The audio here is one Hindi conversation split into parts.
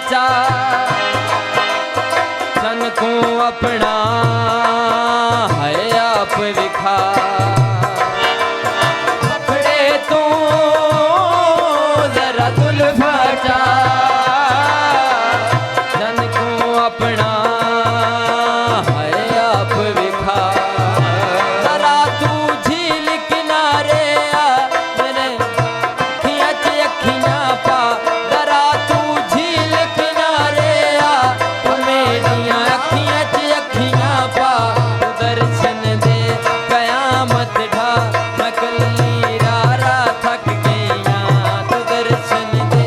फाचा तन को अपना है आप विखा खड़े तू जरा जुल्फा चा तन को अपना है आप विखा जरा तू झील किनारे आ मेरे अखियां च अखियां पा जरा तू झील किनारे आ तू मेरियां अखियां च अखियां पा तू दर्शन दे कयामत ढा मैं कल्ली रारा थक गईया तू दर्शन दे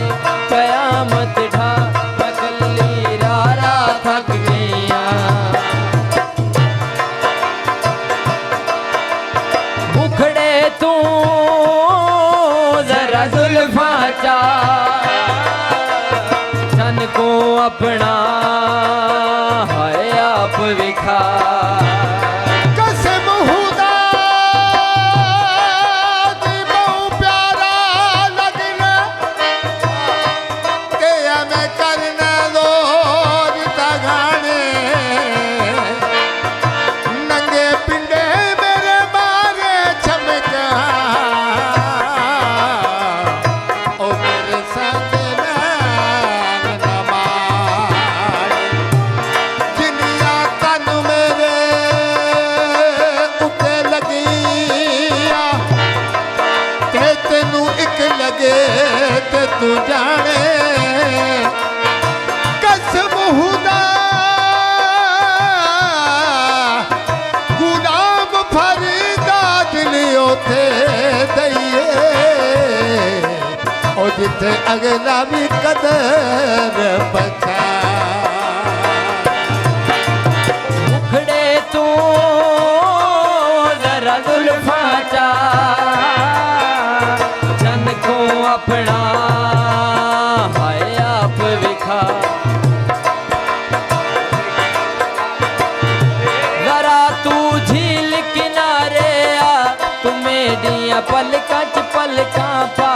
कयामत ढा मैं कल्ली रारा थक गईया मुखड़े तू जरा जुल्फा चा तन को अपना है आप विखा कसम खुदा दी बहु प्यारा लगना के हमें करना दो जिता गाने नंगे पिंडे मेरे मारे चमका ओ मेरे संग नैन न मार जिनिया तन मेरे उत्ते लगिया ते तेनू इक लगे ते तू जाने कसम खुदा गुलाम फरीदा दिलियो थे दइए ओ जिथे अगला भी कदर बचा मुखड़े तू जरा जुल्फा चा तन को अपना है आप विखा जरा तू झील किनारे आ तू मेरियां पलकां च पलकां पा